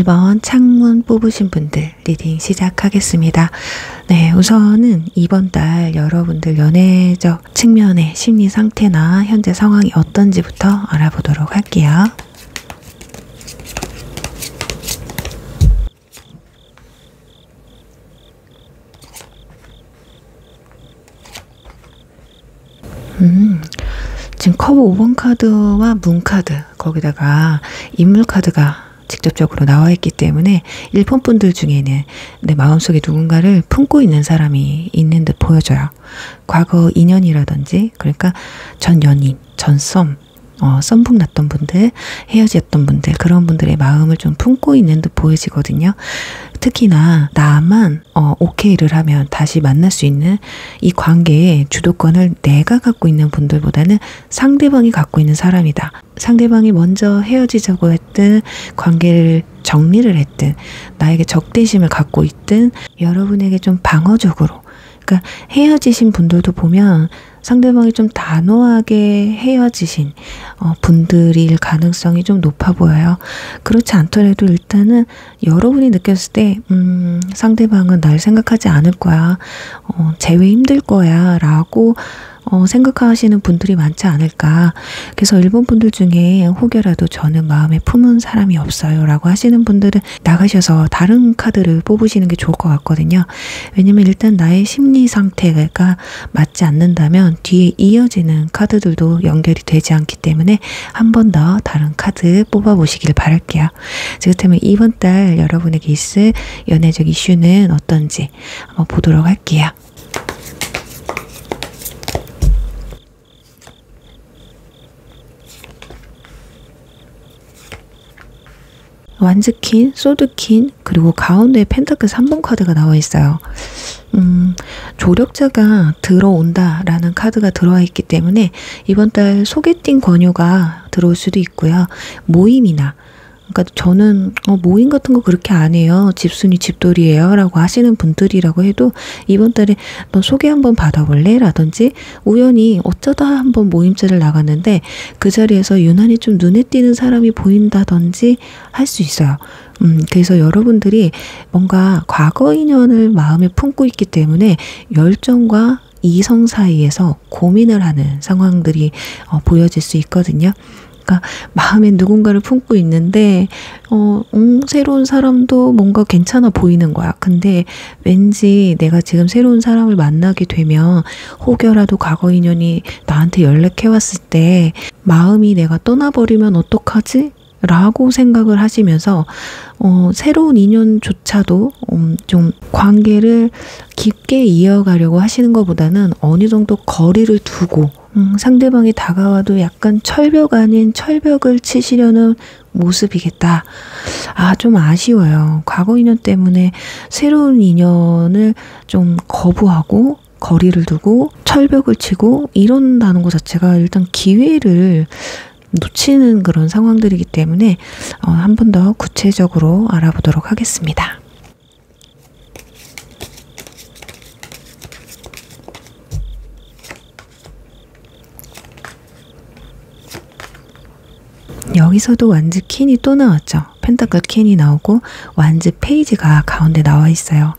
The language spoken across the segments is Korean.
1번 창문 뽑으신 분들 리딩 시작하겠습니다. 네, 우선은 이번 달 여러분들 연애적 측면의 심리 상태나 현재 상황이 어떤지부터 알아보도록 할게요. 지금 커브 5번 카드와 문 카드, 거기다가 인물 카드가 직접적으로 나와 있기 때문에 1번 분들 중에는 내 마음속에 누군가를 품고 있는 사람이 있는 듯 보여져요. 과거 인연이라든지, 그러니까 전 연인, 전 썸북 났던 분들, 헤어졌던 분들, 그런 분들의 마음을 좀 품고 있는 듯 보여지거든요. 특히나 나만 오케이를 하면 다시 만날 수 있는 이 관계의 주도권을 내가 갖고 있는 분들보다는 상대방이 갖고 있는 사람이다. 상대방이 먼저 헤어지자고 했든 관계를 정리를 했든 나에게 적대심을 갖고 있든 여러분에게 좀 방어적으로, 그러니까 헤어지신 분들도 보면 상대방이 좀 단호하게 헤어지신 분들일 가능성이 좀 높아 보여요. 그렇지 않더라도 일단은 여러분이 느꼈을 때 상대방은 날 생각하지 않을 거야, 재회 힘들 거야 라고 생각하시는 분들이 많지 않을까. 그래서 일본 분들 중에 혹여라도 저는 마음에 품은 사람이 없어요 라고 하시는 분들은 나가셔서 다른 카드를 뽑으시는 게 좋을 것 같거든요. 왜냐면 일단 나의 심리 상태가 맞지 않는다면 뒤에 이어지는 카드들도 연결이 되지 않기 때문에 한 번 더 다른 카드 뽑아보시길 바랄게요. 그렇다면 이번 달 여러분에게 있을 연애적 이슈는 어떤지 한번 보도록 할게요. 완즈퀸, 소드퀸, 그리고 가운데에 펜타클 3번 카드가 나와 있어요. 조력자가 들어온다 라는 카드가 들어와 있기 때문에 이번 달 소개팅 권유가 들어올 수도 있고요. 모임이나, 그러니까 저는 모임 같은 거 그렇게 안 해요, 집순이 집돌이에요 라고 하시는 분들이라고 해도 이번 달에 너 소개 한번 받아볼래? 라든지 우연히 어쩌다 한번 모임자를 나갔는데 그 자리에서 유난히 좀 눈에 띄는 사람이 보인다든지 할 수 있어요. 그래서 여러분들이 뭔가 과거 인연을 마음에 품고 있기 때문에 열정과 이성 사이에서 고민을 하는 상황들이 보여질 수 있거든요. 그러니까 마음에 누군가를 품고 있는데 새로운 사람도 뭔가 괜찮아 보이는 거야. 근데 왠지 내가 지금 새로운 사람을 만나게 되면 혹여라도 과거 인연이 나한테 연락해 왔을 때 마음이 내가 떠나버리면 어떡하지? 라고 생각을 하시면서 새로운 인연조차도 좀 관계를 깊게 이어가려고 하시는 것보다는 어느 정도 거리를 두고 상대방이 다가와도 약간 철벽 아닌 철벽을 치시려는 모습이겠다. 좀 아쉬워요. 과거 인연 때문에 새로운 인연을 좀 거부하고 거리를 두고 철벽을 치고 이런다는 것 자체가 일단 기회를 놓치는 그런 상황들이기 때문에 한 번 더 구체적으로 알아보도록 하겠습니다. 여기서도 완즈 퀸이 또 나왔죠. 펜타클 퀸이 나오고 완즈 페이지가 가운데 나와 있어요.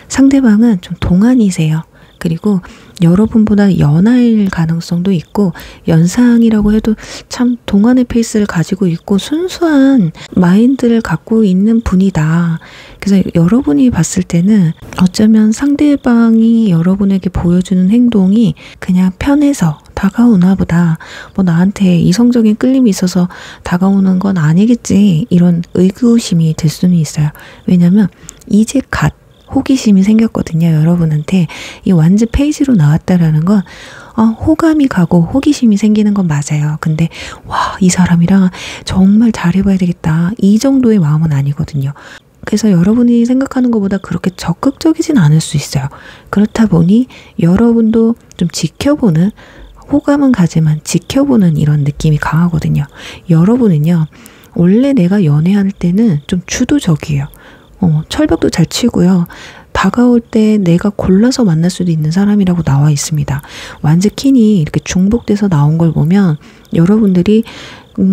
상대방은 좀 동안이세요. 그리고 여러분보다 연하일 가능성도 있고 연상이라고 해도 참 동안의 페이스를 가지고 있고 순수한 마인드를 갖고 있는 분이다. 그래서 여러분이 봤을 때는 어쩌면 상대방이 여러분에게 보여주는 행동이 그냥 편해서 다가오나 보다, 뭐 나한테 이성적인 끌림이 있어서 다가오는 건 아니겠지, 이런 의구심이 들 수는 있어요. 왜냐면 이제 갓 호기심이 생겼거든요. 여러분한테 이 완즈 페이지로 나왔다라는 건 호감이 가고 호기심이 생기는 건 맞아요. 근데 와, 이 사람이랑 정말 잘해봐야 되겠다, 이 정도의 마음은 아니거든요. 그래서 여러분이 생각하는 것보다 그렇게 적극적이진 않을 수 있어요. 그렇다 보니 여러분도 좀 지켜보는, 호감은 가지만 지켜보는 이런 느낌이 강하거든요. 여러분은요, 원래 내가 연애할 때는 좀 주도적이에요. 철벽도 잘 치고요. 다가올 때 내가 골라서 만날 수도 있는 사람이라고 나와 있습니다. 완즈 퀸이 이렇게 중복돼서 나온 걸 보면 여러분들이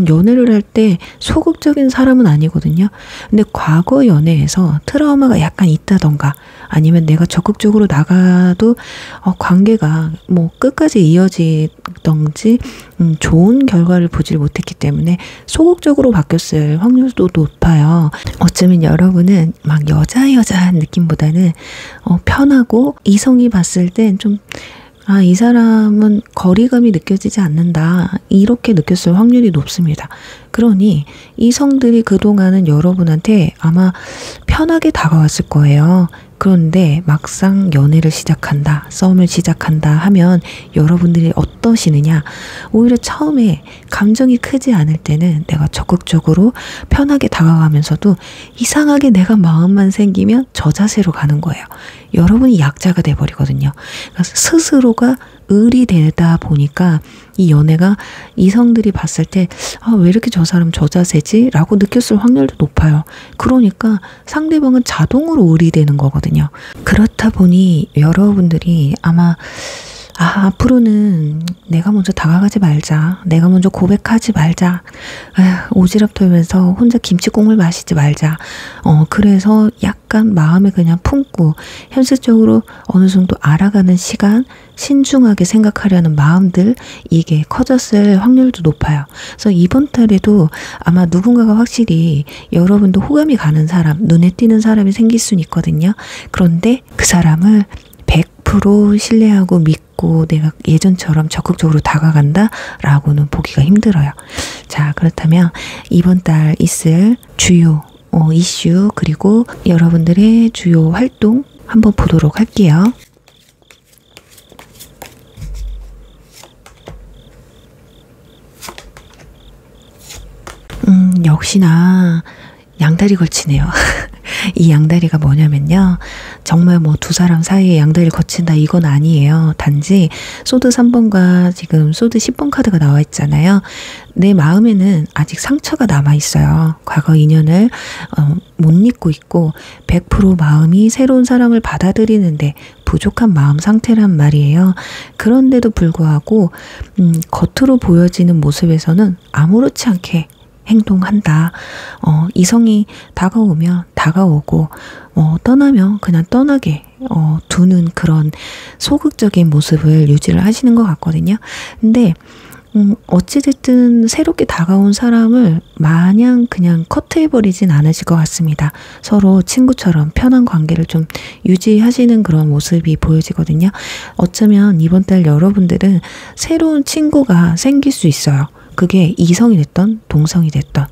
연애를 할 때 소극적인 사람은 아니거든요. 근데 과거 연애에서 트라우마가 약간 있다던가 아니면 내가 적극적으로 나가도 관계가 뭐 끝까지 이어지던지 좋은 결과를 보질 못했기 때문에 소극적으로 바뀌었을 확률도 높아요. 어쩌면 여러분은 막 여자한 느낌보다는 편하고 이성이 봤을 땐 좀 이 사람은 거리감이 느껴지지 않는다. 이렇게 느꼈을 확률이 높습니다. 그러니 이성들이 그동안은 여러분한테 아마 편하게 다가왔을 거예요. 그런데 막상 연애를 시작한다, 썸을 시작한다 하면 여러분들이 어떠시느냐? 오히려 처음에 감정이 크지 않을 때는 내가 적극적으로 편하게 다가가면서도 이상하게 내가 마음만 생기면 저 자세로 가는 거예요. 여러분이 약자가 돼버리거든요. 그러니까 스스로가 을이 되다 보니까 이 연애가 이성들이 봤을 때 왜 이렇게 저 사람 저 자세지? 라고 느꼈을 확률도 높아요. 그러니까 상대방은 자동으로 을이 되는 거거든요. 그렇다 보니 여러분들이 아마 앞으로는 내가 먼저 다가가지 말자. 내가 먼저 고백하지 말자. 오지랖 털면서 혼자 김치국물 마시지 말자. 그래서 약간 마음에 그냥 품고 현실적으로 어느 정도 알아가는 시간, 신중하게 생각하려는 마음들, 이게 커졌을 확률도 높아요. 그래서 이번 달에도 아마 누군가가 확실히 여러분도 호감이 가는 사람, 눈에 띄는 사람이 생길 수는 있거든요. 그런데 그 사람을 100% 신뢰하고 믿고 내가 예전처럼 적극적으로 다가간다? 라고는 보기가 힘들어요. 자, 그렇다면 이번 달 있을 주요 이슈 그리고 여러분들의 주요 활동 한번 보도록 할게요. 역시나 양다리 걸치네요. 이 양다리가 뭐냐면요. 정말 뭐 두 사람 사이에 양다리를 거친다 이건 아니에요. 단지 소드 3번과 지금 소드 10번 카드가 나와 있잖아요. 내 마음에는 아직 상처가 남아 있어요. 과거 인연을 못 잊고 있고 100% 마음이 새로운 사람을 받아들이는데 부족한 마음 상태란 말이에요. 그런데도 불구하고 겉으로 보여지는 모습에서는 아무렇지 않게 행동한다. 이성이 다가오면 다가오고 떠나면 그냥 떠나게 두는 그런 소극적인 모습을 유지를 하시는 것 같거든요. 근데 어찌됐든 새롭게 다가온 사람을 마냥 그냥 커트해버리진 않으실 것 같습니다. 서로 친구처럼 편한 관계를 좀 유지하시는 그런 모습이 보여지거든요. 어쩌면 이번 달 여러분들은 새로운 친구가 생길 수 있어요. 그게 이성이 됐던 동성이 됐던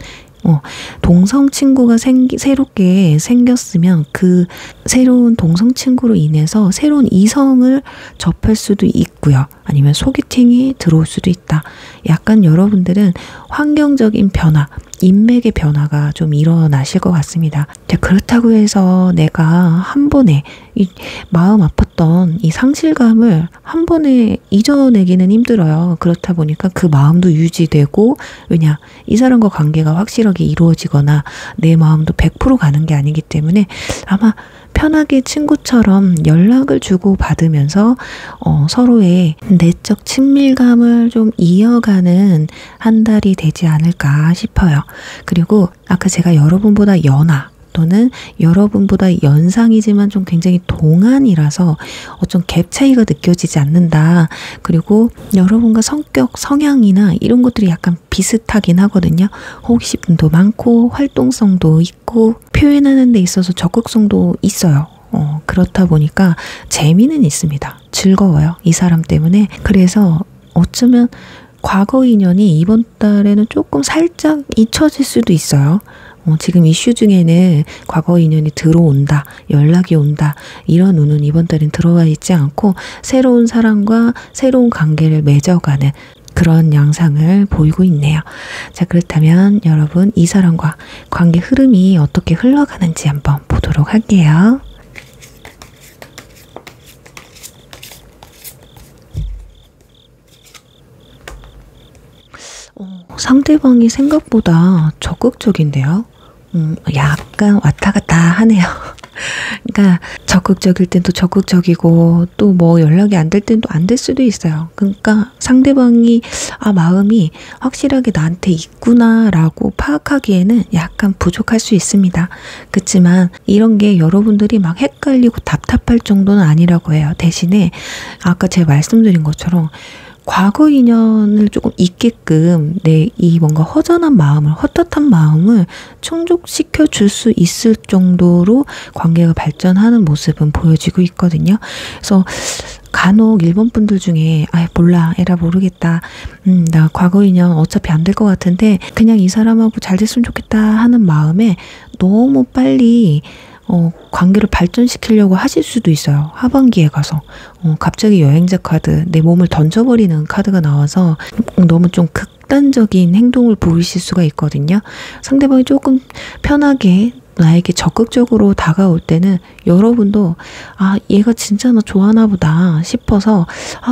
동성 친구가 새롭게 생겼으면 그 새로운 동성 친구로 인해서 새로운 이성을 접할 수도 있고요. 아니면 소개팅이 들어올 수도 있다. 약간 여러분들은 환경적인 변화, 인맥의 변화가 좀 일어나실 것 같습니다. 그렇다고 해서 내가 한 번에 이 마음 아팠던 이 상실감을 한 번에 잊어내기는 힘들어요. 그렇다 보니까 그 마음도 유지되고, 왜냐, 이 사람과 관계가 확실하게 이루어지거나 내 마음도 100% 가는 게 아니기 때문에 아마 편하게 친구처럼 연락을 주고 받으면서 서로의 내적 친밀감을 좀 이어가는 한 달이 되지 않을까 싶어요. 그리고 아까 제가 여러분보다 연하 또는 여러분보다 연상이지만 좀 굉장히 동안이라서 어떤 갭 차이가 느껴지지 않는다. 그리고 여러분과 성격, 성향이나 이런 것들이 약간 비슷하긴 하거든요. 호기심도 많고 활동성도 있고 표현하는 데 있어서 적극성도 있어요. 그렇다 보니까 재미는 있습니다. 즐거워요. 이 사람 때문에. 그래서 어쩌면 과거 인연이 이번 달에는 조금 살짝 잊혀질 수도 있어요. 지금 이슈 중에는 과거 인연이 들어온다, 연락이 온다, 이런 운은 이번 달엔 들어와 있지 않고 새로운 사람과 새로운 관계를 맺어가는 그런 양상을 보이고 있네요. 자, 그렇다면 여러분 이 사람과 관계 흐름이 어떻게 흘러가는지 한번 보도록 할게요. 상대방이 생각보다 적극적인데요. 약간 왔다 갔다 하네요. 그러니까 적극적일 땐 또 적극적이고 또 뭐 연락이 안 될 땐 또 안 될 수도 있어요. 그러니까 상대방이 마음이 확실하게 나한테 있구나라고 파악하기에는 약간 부족할 수 있습니다. 그렇지만 이런 게 여러분들이 막 헷갈리고 답답할 정도는 아니라고 해요. 대신에 아까 제가 말씀드린 것처럼 과거 인연을 조금 있게끔 이 뭔가 허전한 마음을, 헛헛한 마음을 충족시켜 줄 수 있을 정도로 관계가 발전하는 모습은 보여지고 있거든요. 그래서 간혹 일본 분들 중에 몰라 에라 모르겠다, 나 과거 인연 어차피 안 될 것 같은데 그냥 이 사람하고 잘 됐으면 좋겠다 하는 마음에 너무 빨리 관계를 발전시키려고 하실 수도 있어요. 하반기에 가서 갑자기 여행자 카드, 내 몸을 던져버리는 카드가 나와서 너무 좀 극단적인 행동을 보이실 수가 있거든요. 상대방이 조금 편하게 나에게 적극적으로 다가올 때는 여러분도 얘가 진짜 나 좋아하나 보다 싶어서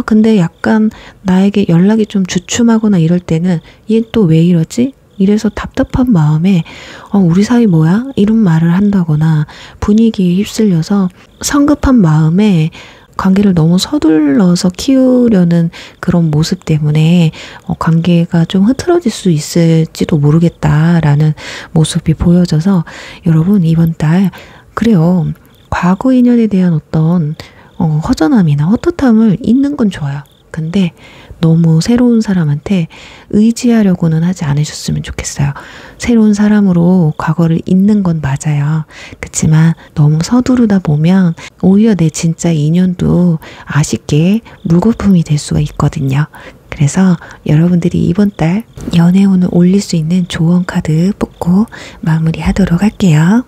근데 약간 나에게 연락이 좀 주춤하거나 이럴 때는 얘 또 왜 이러지? 이래서 답답한 마음에 우리 사이 뭐야? 이런 말을 한다거나 분위기에 휩쓸려서 성급한 마음에 관계를 너무 서둘러서 키우려는 그런 모습 때문에 관계가 좀 흐트러질 수 있을지도 모르겠다라는 모습이 보여져서 여러분 이번 달 그래요. 과거 인연에 대한 어떤 허전함이나 헛헛함을 잊는 건 좋아요. 근데 너무 새로운 사람한테 의지하려고는 하지 않으셨으면 좋겠어요. 새로운 사람으로 과거를 잊는 건 맞아요. 그렇지만 너무 서두르다 보면 오히려 내 진짜 인연도 아쉽게 물거품이 될 수가 있거든요. 그래서 여러분들이 이번 달 연애운을 올릴 수 있는 조언 카드 뽑고 마무리하도록 할게요.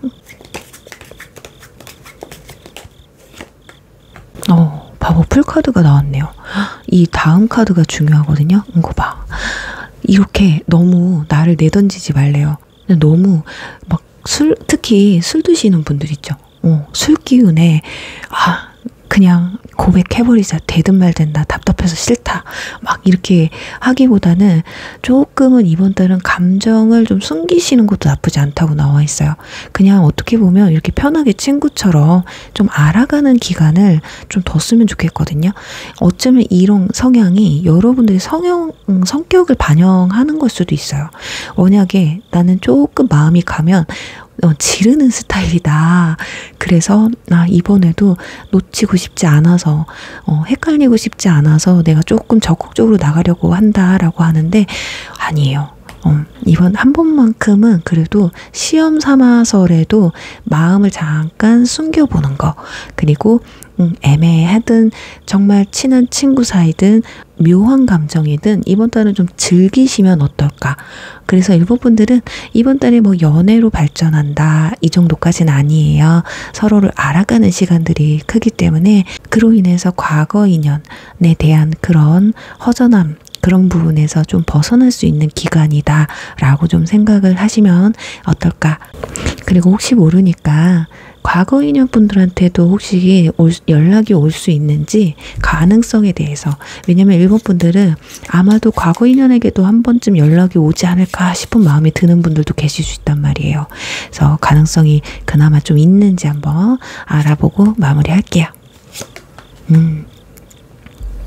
바보 풀카드가 나왔네요. 이 다음 카드가 중요하거든요. 이거 봐. 이렇게 너무 나를 내던지지 말래요. 너무 막 특히 술 드시는 분들 있죠. 술 기운에 그냥 고백해버리자. 되든 말든 나 답답해서 싫다. 막 이렇게 하기보다는 조금은 이번 달은 감정을 좀 숨기시는 것도 나쁘지 않다고 나와 있어요. 그냥 어떻게 보면 이렇게 편하게 친구처럼 좀 알아가는 기간을 좀 더 쓰면 좋겠거든요. 어쩌면 이런 성향이 여러분들의 성격을 반영하는 걸 수도 있어요. 만약에 나는 조금 마음이 가면 지르는 스타일이다. 그래서 이번에도 놓치고 싶지 않아서 헷갈리고 싶지 않아서 내가 조금 적극적으로 나가려고 한다라고 하는데 아니에요. 이번 한 번만큼은 그래도 시험 삼아서라도 마음을 잠깐 숨겨보는 거, 그리고 애매하든 정말 친한 친구 사이든 묘한 감정이든 이번 달은 좀 즐기시면 어떨까. 그래서 일본 분들은 이번 달에 뭐 연애로 발전한다 이 정도까지는 아니에요. 서로를 알아가는 시간들이 크기 때문에 그로 인해서 과거 인연에 대한 그런 허전함, 그런 부분에서 좀 벗어날 수 있는 기간이다 라고 좀 생각을 하시면 어떨까. 그리고 혹시 모르니까 과거 인연 분들한테도 혹시 연락이 올 수 있는지 가능성에 대해서, 왜냐면 일본 분들은 아마도 과거 인연에게도 한 번쯤 연락이 오지 않을까 싶은 마음이 드는 분들도 계실 수 있단 말이에요. 그래서 가능성이 그나마 좀 있는지 한번 알아보고 마무리할게요.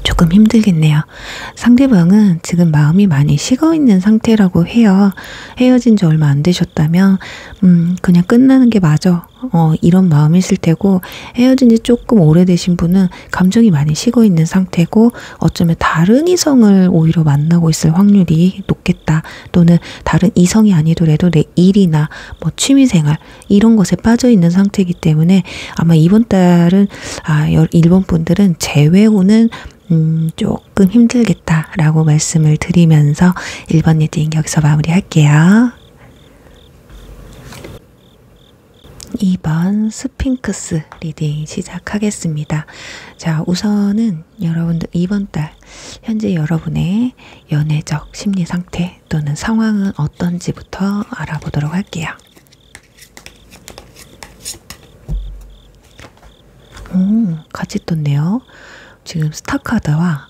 조금 힘들겠네요. 상대방은 지금 마음이 많이 식어있는 상태라고 해요. 헤어진 지 얼마 안 되셨다면 그냥 끝나는 게 맞아. 이런 마음이실 테고, 헤어진 지 조금 오래되신 분은 감정이 많이 식어있는 상태고 어쩌면 다른 이성을 오히려 만나고 있을 확률이 높겠다. 또는 다른 이성이 아니더라도 내 일이나 뭐 취미생활 이런 것에 빠져있는 상태이기 때문에 아마 이번 달은 일본 분들은 재회호는 조금 힘들겠다라고 말씀을 드리면서 1번 리딩 여기서 마무리할게요. 2번 스핑크스 리딩 시작하겠습니다. 자, 우선은 여러분들 이번 달 현재 여러분의 연애적 심리 상태 또는 상황은 어떤지부터 알아보도록 할게요. 같이 떴네요. 지금 스타 카드와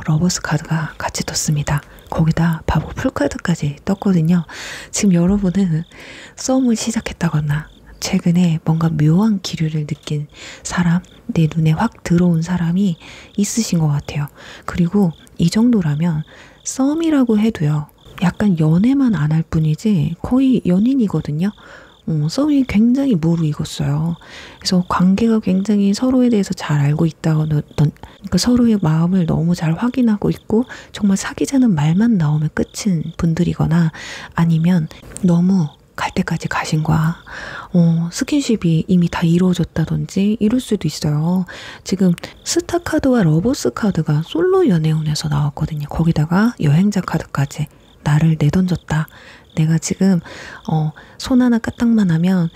러버스 카드가 같이 떴습니다. 거기다 바보 풀카드까지 떴거든요. 지금 여러분은 썸을 시작했다거나 최근에 뭔가 묘한 기류를 느낀 사람, 내 눈에 확 들어온 사람이 있으신 것 같아요. 그리고 이 정도라면 썸이라고 해도요. 약간 연애만 안 할 뿐이지 거의 연인이거든요. 썸이 굉장히 무르익었어요. 그래서 관계가 굉장히 서로에 대해서 잘 알고 있다는 그러니까 서로의 마음을 너무 잘 확인하고 있고 정말 사귀자는 말만 나오면 끝인 분들이거나 아니면 너무 갈 때까지 가신 거야. 스킨십이 이미 다 이루어졌다든지 이럴 수도 있어요. 지금 스타카드와 러버스 카드가 솔로 연애운에서 나왔거든요. 거기다가 여행자 카드까지 나를 내던졌다. 내가 지금 손 하나 까딱만 하면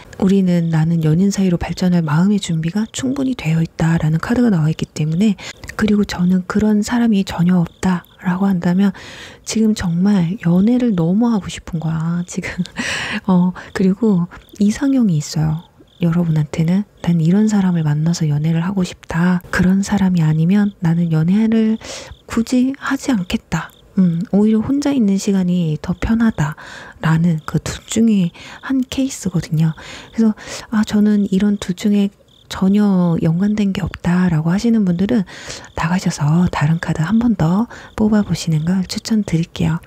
나는 연인 사이로 발전할 마음의 준비가 충분히 되어 있다라는 카드가 나와 있기 때문에 그리고 저는 그런 사람이 전혀 없다라고 한다면 지금 정말 연애를 너무 하고 싶은 거야. 지금 그리고 이상형이 있어요. 여러분한테는 난 이런 사람을 만나서 연애를 하고 싶다. 그런 사람이 아니면 나는 연애를 굳이 하지 않겠다. 오히려 혼자 있는 시간이 더 편하다라는 그 둘 중에 한 케이스거든요. 그래서 저는 이런 둘 중에 전혀 연관된 게 없다라고 하시는 분들은 나가셔서 다른 카드 한 번 더 뽑아보시는 걸 추천드릴게요.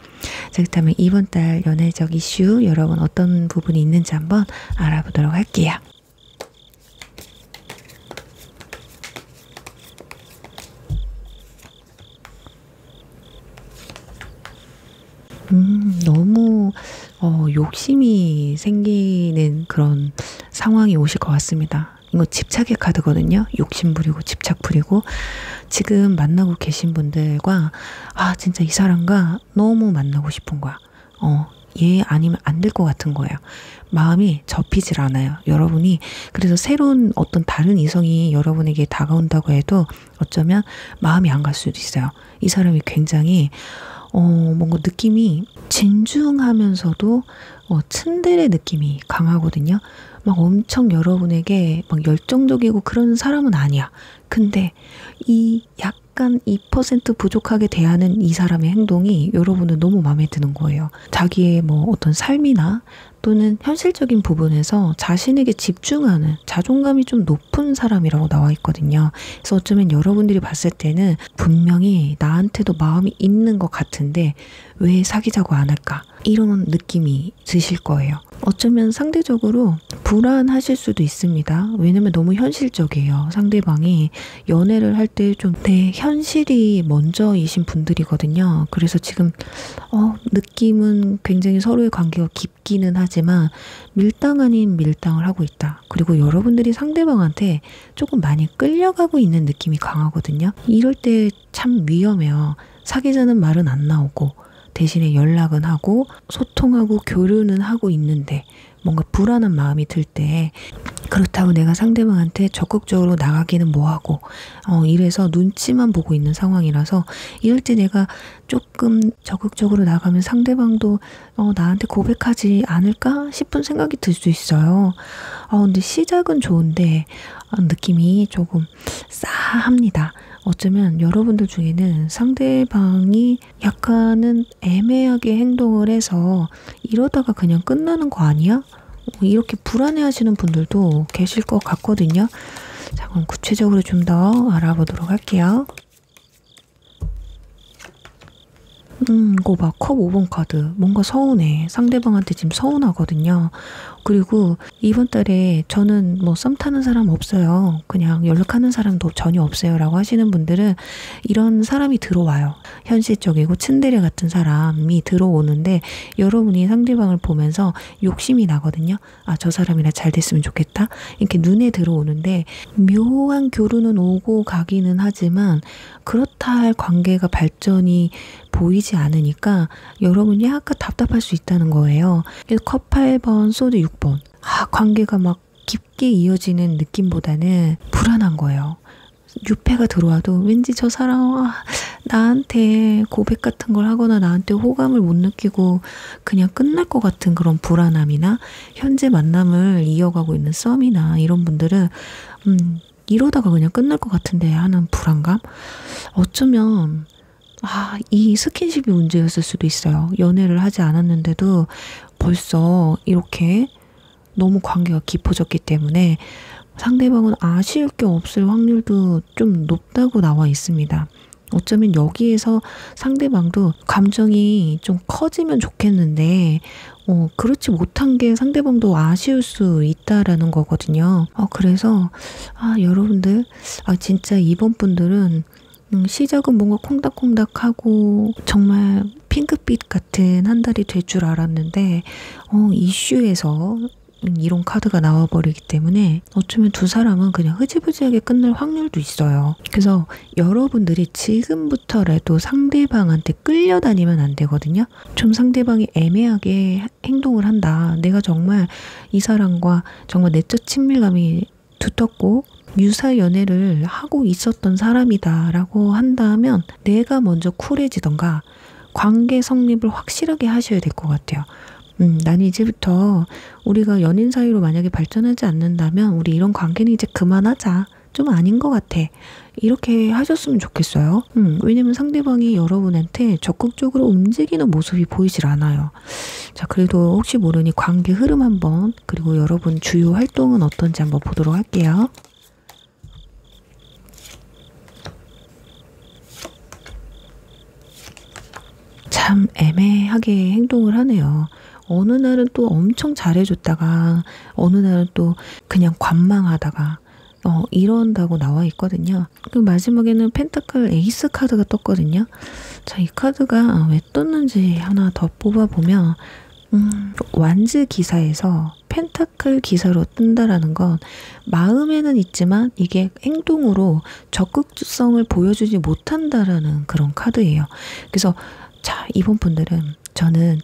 자, 그렇다면 이번 달 연애적 이슈 여러분 어떤 부분이 있는지 한번 알아보도록 할게요. 너무 욕심이 생기는 그런 상황이 오실 것 같습니다. 이거 집착의 카드거든요. 욕심 부리고 집착 부리고 지금 만나고 계신 분들과 진짜 이 사람과 너무 만나고 싶은 거야. 얘 아니면 안 될 것 같은 거예요. 마음이 접히질 않아요. 여러분이 그래서 새로운 어떤 다른 이성이 여러분에게 다가온다고 해도 어쩌면 마음이 안 갈 수도 있어요. 이 사람이 굉장히 뭔가 느낌이 진중하면서도 츤데레 느낌이 강하거든요. 막 엄청 여러분에게 막 열정적이고 그런 사람은 아니야. 근데 이 약간 2% 부족하게 대하는 이 사람의 행동이 여러분은 너무 마음에 드는 거예요. 자기의 뭐 어떤 삶이나 또는 현실적인 부분에서 자신에게 집중하는 자존감이 좀 높은 사람이라고 나와 있거든요. 그래서 어쩌면 여러분들이 봤을 때는 분명히 나한테도 마음이 있는 것 같은데 왜 사귀자고 안 할까? 이런 느낌이 드실 거예요. 어쩌면 상대적으로 불안하실 수도 있습니다. 왜냐면 너무 현실적이에요. 상대방이 연애를 할 때 좀 내 현실이 먼저이신 분들이거든요. 그래서 지금 느낌은 굉장히 서로의 관계가 깊기는 하지만 밀당 아닌 밀당을 하고 있다. 그리고 여러분들이 상대방한테 조금 많이 끌려가고 있는 느낌이 강하거든요. 이럴 때 참 위험해요. 사귀자는 말은 안 나오고 대신에 연락은 하고 소통하고 교류는 하고 있는데 뭔가 불안한 마음이 들 때 그렇다고 내가 상대방한테 적극적으로 나가기는 뭐하고 이래서 눈치만 보고 있는 상황이라서 이럴 때 내가 조금 적극적으로 나가면 상대방도 나한테 고백하지 않을까 싶은 생각이 들 수 있어요. 근데 시작은 좋은데 느낌이 조금 싸합니다. 어쩌면 여러분들 중에는 상대방이 약간은 애매하게 행동을 해서 이러다가 그냥 끝나는 거 아니야? 이렇게 불안해하시는 분들도 계실 것 같거든요. 자, 그럼 구체적으로 좀 더 알아보도록 할게요. 이거 봐. 컵 5번 카드. 뭔가 서운해. 상대방한테 지금 서운하거든요. 그리고 이번 달에 저는 뭐 썸 타는 사람 없어요. 그냥 연락하는 사람도 전혀 없어요. 라고 하시는 분들은 이런 사람이 들어와요. 현실적이고 츤데레 같은 사람이 들어오는데 여러분이 상대방을 보면서 욕심이 나거든요. 저 사람이랑 잘 됐으면 좋겠다. 이렇게 눈에 들어오는데 묘한 교류는 오고 가기는 하지만 그렇다 할 관계가 발전이 보이지 않으니까 여러분이 약간 답답할 수 있다는 거예요. 그래서 컵 8번, 소드 6번. 관계가 막 깊게 이어지는 느낌보다는 불안한 거예요. 유패가 들어와도 왠지 저 사람 나한테 고백 같은 걸 하거나 나한테 호감을 못 느끼고 그냥 끝날 것 같은 그런 불안함이나 현재 만남을 이어가고 있는 썸이나 이런 분들은 이러다가 그냥 끝날 것 같은데 하는 불안감? 어쩌면 이 스킨십이 문제였을 수도 있어요. 연애를 하지 않았는데도 벌써 이렇게 너무 관계가 깊어졌기 때문에 상대방은 아쉬울 게 없을 확률도 좀 높다고 나와 있습니다. 어쩌면 여기에서 상대방도 감정이 좀 커지면 좋겠는데 그렇지 못한 게 상대방도 아쉬울 수 있다라는 거거든요. 그래서 여러분들 진짜 이번 분들은 시작은 뭔가 콩닥콩닥하고 정말 핑크빛 같은 한 달이 될 줄 알았는데 이슈에서 이런 카드가 나와버리기 때문에 어쩌면 두 사람은 그냥 흐지부지하게 끝날 확률도 있어요. 그래서 여러분들이 지금부터라도 상대방한테 끌려다니면 안 되거든요. 좀 상대방이 애매하게 행동을 한다. 내가 정말 이 사람과 정말 내적 친밀감이 두텁고 유사 연애를 하고 있었던 사람이다 라고 한다면 내가 먼저 쿨해지던가 관계 성립을 확실하게 하셔야 될 것 같아요. 나는 이제부터 우리가 연인 사이로 만약에 발전하지 않는다면 우리 이런 관계는 이제 그만하자. 좀 아닌 것 같아. 이렇게 하셨으면 좋겠어요. 왜냐면 상대방이 여러분한테 적극적으로 움직이는 모습이 보이질 않아요. 자, 그래도 혹시 모르니 관계 흐름 한번, 그리고 여러분 주요 활동은 어떤지 한번 보도록 할게요. 참 애매하게 행동을 하네요. 어느 날은 또 엄청 잘해줬다가 어느 날은 또 그냥 관망하다가 이런다고 나와 있거든요. 그 마지막에는 펜타클 에이스 카드가 떴거든요. 자, 이 카드가 왜 떴는지 하나 더 뽑아보면 완즈 기사에서 펜타클 기사로 뜬다라는 건 마음에는 있지만 이게 행동으로 적극성을 보여주지 못한다라는 그런 카드예요. 그래서 자, 이번 분들은 저는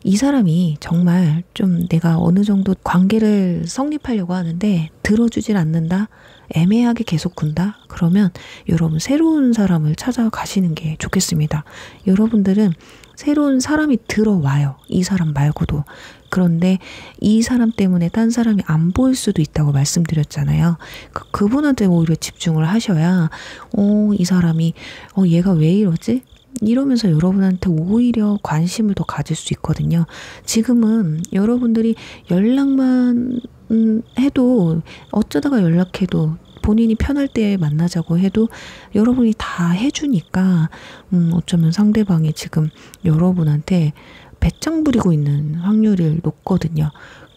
이 사람이 정말 좀 내가 어느 정도 관계를 성립하려고 하는데 들어주질 않는다? 애매하게 계속 군다? 그러면 여러분 새로운 사람을 찾아가시는 게 좋겠습니다. 여러분들은 새로운 사람이 들어와요. 이 사람 말고도. 그런데 이 사람 때문에 딴 사람이 안 보일 수도 있다고 말씀드렸잖아요. 그분한테 오히려 집중을 하셔야 이 사람이 얘가 왜 이러지? 이러면서 여러분한테 오히려 관심을 더 가질 수 있거든요. 지금은 여러분들이 연락만 해도 어쩌다가 연락해도 본인이 편할 때 만나자고 해도 여러분이 다 해주니까 어쩌면 상대방이 지금 여러분한테 배짱 부리고 있는 확률이 높거든요.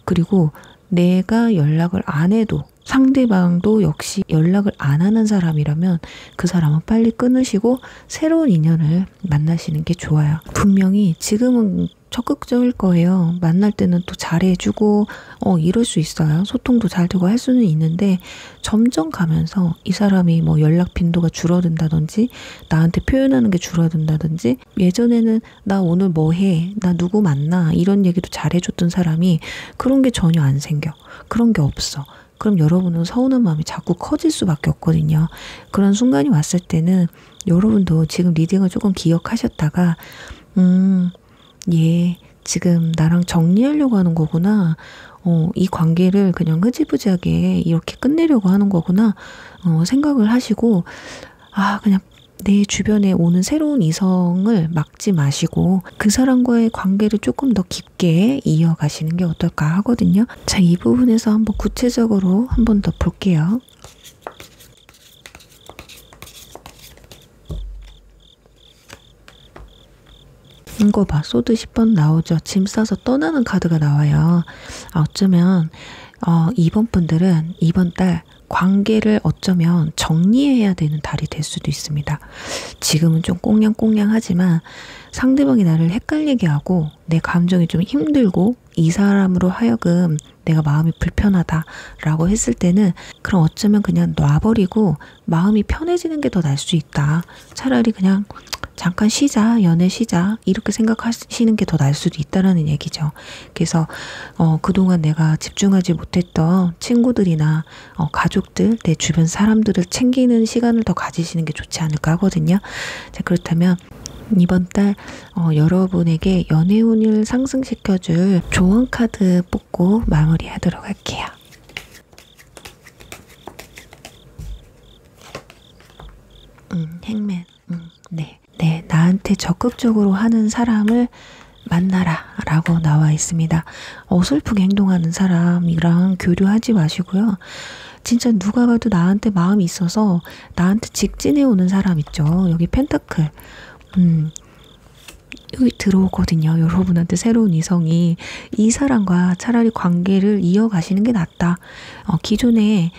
그리고 내가 연락을 안 해도 상대방도 역시 연락을 안 하는 사람이라면 그 사람은 빨리 끊으시고 새로운 인연을 만나시는 게 좋아요. 분명히 지금은 적극적일 거예요. 만날 때는 또 잘해주고 이럴 수 있어요. 소통도 잘 되고 할 수는 있는데 점점 가면서 이 사람이 뭐 연락 빈도가 줄어든다든지 나한테 표현하는 게 줄어든다든지 예전에는 나 오늘 뭐 해? 나 누구 만나? 이런 얘기도 잘해줬던 사람이 그런 게 전혀 안 생겨. 그런 게 없어. 그럼 여러분은 서운한 마음이 자꾸 커질 수밖에 없거든요. 그런 순간이 왔을 때는 여러분도 지금 리딩을 조금 기억하셨다가 얘 지금 나랑 정리하려고 하는 거구나. 이 관계를 그냥 흐지부지하게 이렇게 끝내려고 하는 거구나. 생각을 하시고 그냥 내 주변에 오는 새로운 이성을 막지 마시고 그 사람과의 관계를 조금 더 깊게 이어가시는 게 어떨까 하거든요. 자, 이 부분에서 한번 구체적으로 한번 더 볼게요. 이거 봐, 소드 10번 나오죠. 짐 싸서 떠나는 카드가 나와요. 어쩌면 이번 분들은 이번 달 관계를 어쩌면 정리해야 되는 달이 될 수도 있습니다. 지금은 좀 꽁냥꽁냥하지만 상대방이 나를 헷갈리게 하고 내 감정이 좀 힘들고 이 사람으로 하여금 내가 마음이 불편하다라고 했을 때는 그럼 어쩌면 그냥 놔버리고 마음이 편해지는 게 더 나을 수 있다. 차라리 그냥 잠깐 쉬자, 연애 쉬자 이렇게 생각하시는 게 더 나을 수도 있다라는 얘기죠. 그래서 그동안 내가 집중하지 못했던 친구들이나 가족들, 내 주변 사람들을 챙기는 시간을 더 가지시는 게 좋지 않을까 하거든요. 자, 그렇다면 이번 달 여러분에게 연애운을 상승시켜줄 조언 카드 뽑고 마무리하도록 할게요. 행맨. 네, 나한테 적극적으로 하는 사람을 만나라 라고 나와 있습니다. 어설프게 행동하는 사람이랑 교류하지 마시고요. 진짜 누가 봐도 나한테 마음이 있어서 나한테 직진해 오는 사람 있죠. 여기 펜타클. 여기 들어오거든요. 여러분한테 새로운 이성이. 이 사람과 차라리 관계를 이어가시는 게 낫다. 기존에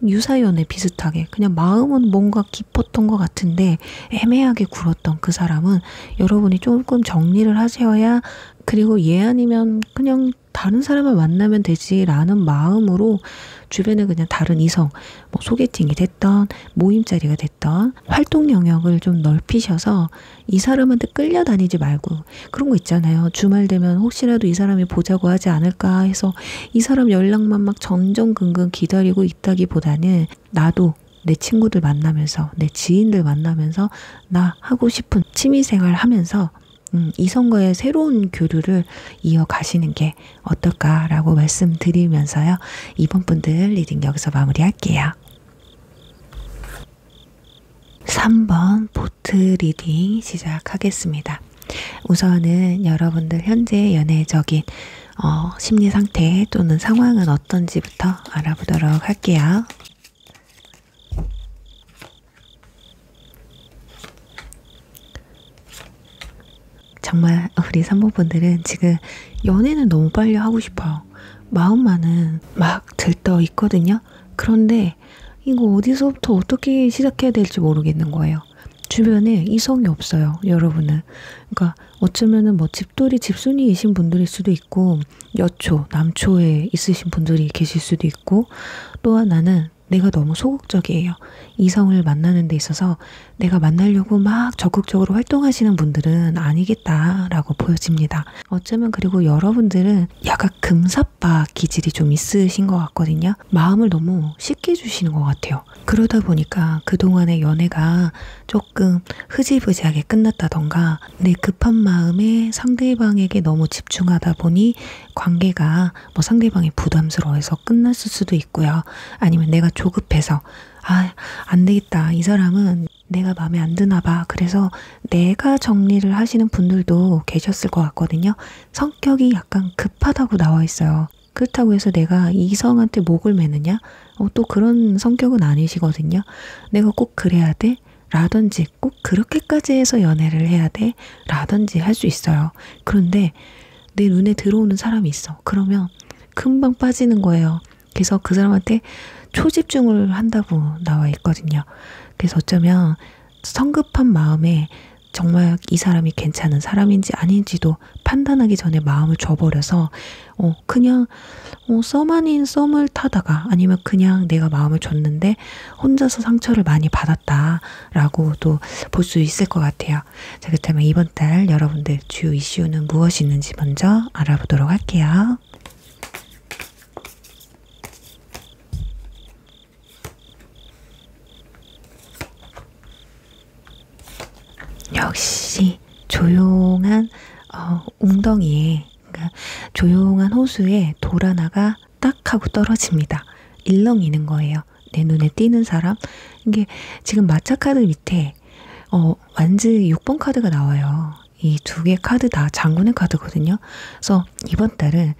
유사연애 비슷하게 그냥 마음은 뭔가 깊었던 것 같은데 애매하게 굴었던 그 사람은 여러분이 조금 정리를 하셔야, 그리고 얘 아니면 그냥 다른 사람을 만나면 되지라는 마음으로 주변에 그냥 다른 이성, 뭐 소개팅이 됐던 모임자리가 됐던 활동 영역을 좀 넓히셔서 이 사람한테 끌려다니지 말고, 그런 거 있잖아요. 주말 되면 혹시라도 이 사람이 보자고 하지 않을까 해서 이 사람 연락만 막 전전긍긍 기다리고 있다기보다는 나도 내 친구들 만나면서 내 지인들 만나면서 나 하고 싶은 취미생활 하면서 이성과의 새로운 교류를 이어가시는 게 어떨까라고 말씀드리면서요. 이번 분들 리딩 여기서 마무리할게요. 3번 보트 리딩 시작하겠습니다. 우선은 여러분들 현재 연애적인 심리 상태 또는 상황은 어떤지부터 알아보도록 할게요. 정말 우리 3번 분들은 지금 연애는 너무 빨리 하고 싶어요. 마음만은 막 들떠 있거든요. 그런데 이거 어디서부터 어떻게 시작해야 될지 모르겠는 거예요. 주변에 이성이 없어요, 여러분은. 그러니까 어쩌면은 뭐 집돌이 집순이이신 분들일 수도 있고, 여초, 남초에 있으신 분들이 계실 수도 있고, 또 하나는 내가 너무 소극적이에요. 이성을 만나는 데 있어서 내가 만나려고 막 적극적으로 활동하시는 분들은 아니겠다라고 보여집니다. 어쩌면 그리고 여러분들은 약간 금사빠 기질이 좀 있으신 것 같거든요. 마음을 너무 쉽게 주시는 것 같아요. 그러다 보니까 그동안의 연애가 조금 흐지부지하게 끝났다던가 내 급한 마음에 상대방에게 너무 집중하다 보니 관계가 뭐 상대방이 부담스러워해서 끝났을 수도 있고요. 아니면 내가 조급해서 안 되겠다. 이 사람은 내가 마음에 안 드나 봐. 그래서 내가 정리를 하시는 분들도 계셨을 것 같거든요. 성격이 약간 급하다고 나와 있어요. 그렇다고 해서 내가 이성한테 목을 매느냐? 또 그런 성격은 아니시거든요. 내가 꼭 그래야 돼? 라든지 꼭 그렇게까지 해서 연애를 해야 돼? 라든지 할 수 있어요. 그런데 내 눈에 들어오는 사람이 있어. 그러면 금방 빠지는 거예요. 그래서 그 사람한테 초집중을 한다고 나와 있거든요. 그래서 어쩌면 성급한 마음에 정말 이 사람이 괜찮은 사람인지 아닌지도 판단하기 전에 마음을 줘버려서 그냥 썸 아닌 썸을 타다가, 아니면 그냥 내가 마음을 줬는데 혼자서 상처를 많이 받았다라고도 볼 수 있을 것 같아요. 자, 그렇다면 이번 달 여러분들 주요 이슈는 무엇이 있는지 먼저 알아보도록 할게요. 역시 조용한 웅덩이에, 그러니까 조용한 호수에 돌 하나가 딱 하고 떨어집니다. 일렁이는 거예요. 내 눈에 띄는 사람. 이게 지금 마차 카드 밑에 완즈 6번 카드가 나와요. 이 두 개 카드 다 장군의 카드거든요. 그래서 이번 달은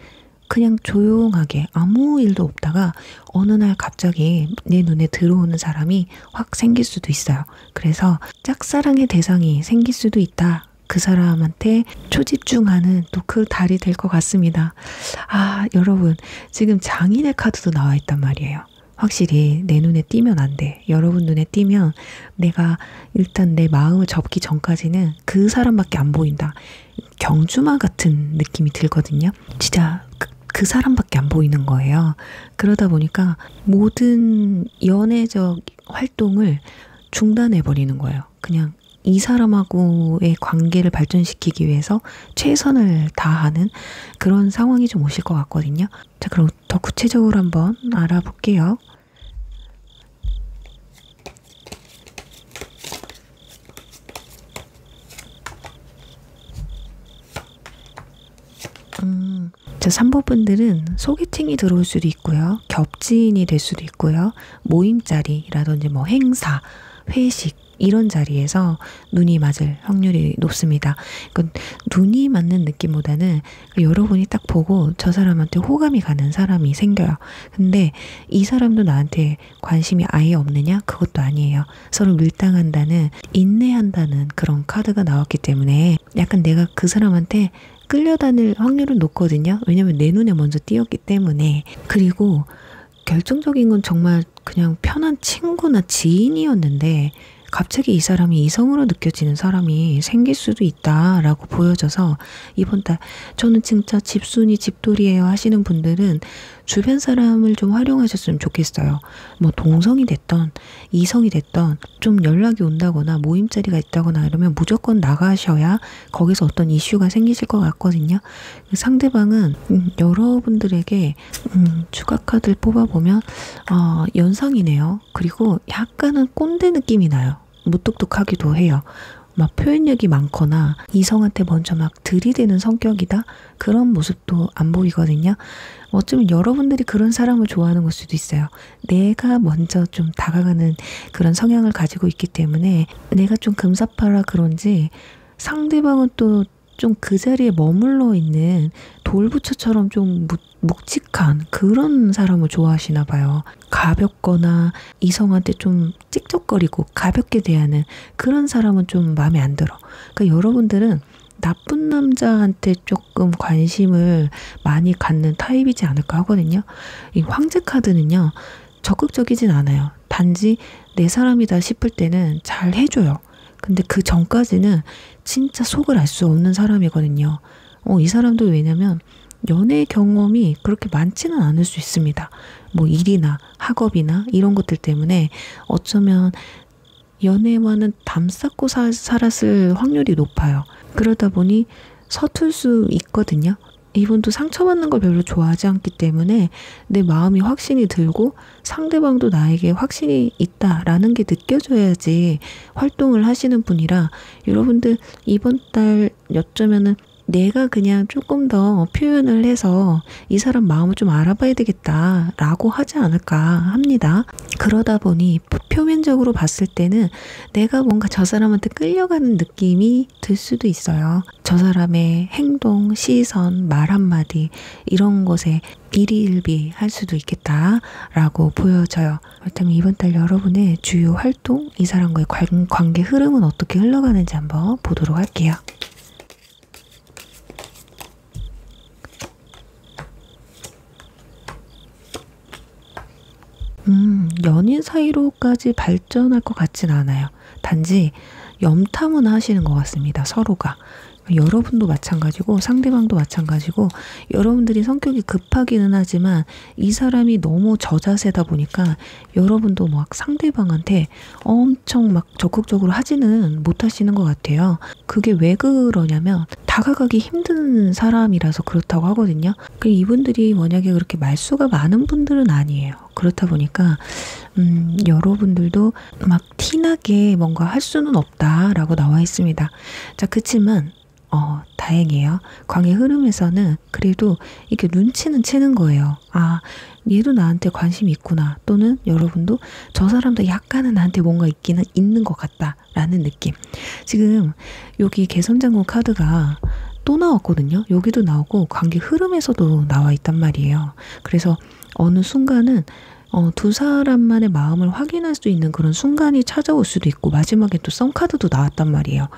그냥 조용하게 아무 일도 없다가 어느 날 갑자기 내 눈에 들어오는 사람이 확 생길 수도 있어요. 그래서 짝사랑의 대상이 생길 수도 있다. 그 사람한테 초집중하는 또 그 달이 될 것 같습니다. 여러분, 지금 장인의 카드도 나와 있단 말이에요. 확실히 내 눈에 띄면 안 돼. 여러분 눈에 띄면 내가 일단 내 마음을 접기 전까지는 그 사람밖에 안 보인다. 경주마 같은 느낌이 들거든요. 진짜 그 사람밖에 안 보이는 거예요. 그러다 보니까 모든 연애적 활동을 중단해버리는 거예요. 그냥 이 사람하고의 관계를 발전시키기 위해서 최선을 다하는 그런 상황이 좀 오실 것 같거든요. 자, 그럼 더 구체적으로 한번 알아볼게요. 자, 3번 분들은 소개팅이 들어올 수도 있고요. 겹지인이 될 수도 있고요. 모임자리라든지 뭐 행사, 회식 이런 자리에서 눈이 맞을 확률이 높습니다. 그러니까 눈이 맞는 느낌보다는 여러분이 딱 보고 저 사람한테 호감이 가는 사람이 생겨요. 근데 이 사람도 나한테 관심이 아예 없느냐? 그것도 아니에요. 서로 밀당한다는, 인내한다는 그런 카드가 나왔기 때문에 약간 내가 그 사람한테 끌려다닐 확률은 높거든요. 왜냐면 내 눈에 먼저 띄었기 때문에. 그리고 결정적인 건 정말 그냥 편한 친구나 지인이었는데 갑자기 이 사람이 이성으로 느껴지는 사람이 생길 수도 있다라고 보여져서 이번 달 저는 진짜 집순이 집돌이에요 하시는 분들은 주변 사람을 좀 활용하셨으면 좋겠어요. 뭐 동성이 됐던 이성이 됐던 좀 연락이 온다거나 모임자리가 있다거나 이러면 무조건 나가셔야 거기서 어떤 이슈가 생기실 것 같거든요. 상대방은 여러분들에게 추가 카드를 뽑아보면 연상이네요. 그리고 약간은 꼰대 느낌이 나요. 무뚝뚝하기도 해요. 막 표현력이 많거나 이성한테 먼저 막 들이대는 성격이다? 그런 모습도 안 보이거든요. 어쩌면 여러분들이 그런 사람을 좋아하는 걸 수도 있어요. 내가 먼저 좀 다가가는 그런 성향을 가지고 있기 때문에 내가 좀 금사파라 그런지 상대방은 또 좀 그 자리에 머물러 있는 돌부처처럼 좀 묵직한 그런 사람을 좋아하시나 봐요. 가볍거나 이성한테 좀 찍적거리고 가볍게 대하는 그런 사람은 좀 마음에 안 들어. 그러니까 여러분들은 나쁜 남자한테 조금 관심을 많이 갖는 타입이지 않을까 하거든요. 이 황제 카드는요. 적극적이진 않아요. 단지 내 사람이다 싶을 때는 잘 해줘요. 근데 그 전까지는 진짜 속을 알 수 없는 사람이거든요. 이 사람도 왜냐면 연애 경험이 그렇게 많지는 않을 수 있습니다. 뭐 일이나 학업이나 이런 것들 때문에 어쩌면 연애와는 담 쌓고 살았을 확률이 높아요. 그러다 보니 서툴 수 있거든요. 이분도 상처받는 걸 별로 좋아하지 않기 때문에 내 마음이 확신이 들고 상대방도 나에게 확신이 있다라는 게 느껴져야지 활동을 하시는 분이라 여러분들 이번 달 어쩌면은 내가 그냥 조금 더 표현을 해서 이 사람 마음을 좀 알아봐야 되겠다라고 하지 않을까 합니다. 그러다 보니 표면적으로 봤을 때는 내가 뭔가 저 사람한테 끌려가는 느낌이 들 수도 있어요. 저 사람의 행동, 시선, 말 한마디 이런 것에 일희일비 할 수도 있겠다라고 보여져요. 그렇다면 이번 달 여러분의 주요 활동, 이 사람과의 관계 흐름은 어떻게 흘러가는지 한번 보도록 할게요. 연인 사이로까지 발전할 것 같진 않아요. 단지 염탐은 하시는 것 같습니다. 서로가. 여러분도 마찬가지고 상대방도 마찬가지고 여러분들이 성격이 급하기는 하지만 이 사람이 너무 저자세다 보니까 여러분도 막 상대방한테 엄청 막 적극적으로 하지는 못하시는 것 같아요. 그게 왜 그러냐면 다가가기 힘든 사람이라서 그렇다고 하거든요. 이분들이 만약에 그렇게 말수가 많은 분들은 아니에요. 그렇다 보니까 여러분들도 막 티나게 뭔가 할 수는 없다라고 나와 있습니다. 자, 그치만 다행이에요. 광의 흐름에서는 그래도 이렇게 눈치는 채는 거예요. 아, 얘도 나한테 관심이 있구나. 또는 여러분도 저 사람도 약간은 나한테 뭔가 있는 것 같다. 라는 느낌. 지금 여기 개선장군 카드가 또 나왔거든요. 여기도 나오고 관계 흐름에서도 나와 있단 말이에요. 그래서 어느 순간은 두 사람만의 마음을 확인할 수 있는 그런 순간이 찾아올 수도 있고 마지막에 또 썸카드도 나왔단 말이에요.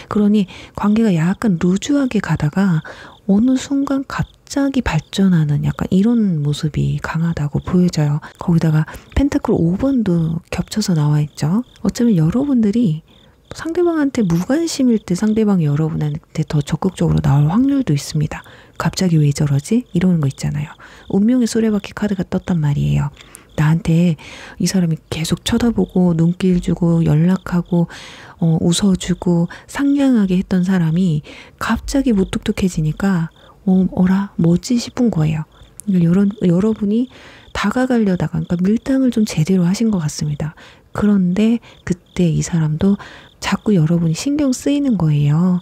그러니 관계가 약간 루즈하게 가다가 어느 순간 갑자기 발전하는 약간 이런 모습이 강하다고 보여져요. 거기다가 펜타클 5번도 겹쳐서 나와 있죠. 어쩌면 여러분들이 상대방한테 무관심일 때 상대방이 여러분한테 더 적극적으로 나올 확률도 있습니다. 갑자기 왜 저러지? 이러는 거 있잖아요. 운명의 수레바퀴 카드가 떴단 말이에요. 나한테 이 사람이 계속 쳐다보고 눈길 주고 연락하고 웃어주고 상냥하게 했던 사람이 갑자기 무뚝뚝해지니까 어라 뭐지 싶은 거예요. 여러분이 다가가려다가 그러니까 밀당을 좀 제대로 하신 것 같습니다. 그런데 그때 이 사람도 자꾸 여러분이 신경 쓰이는 거예요.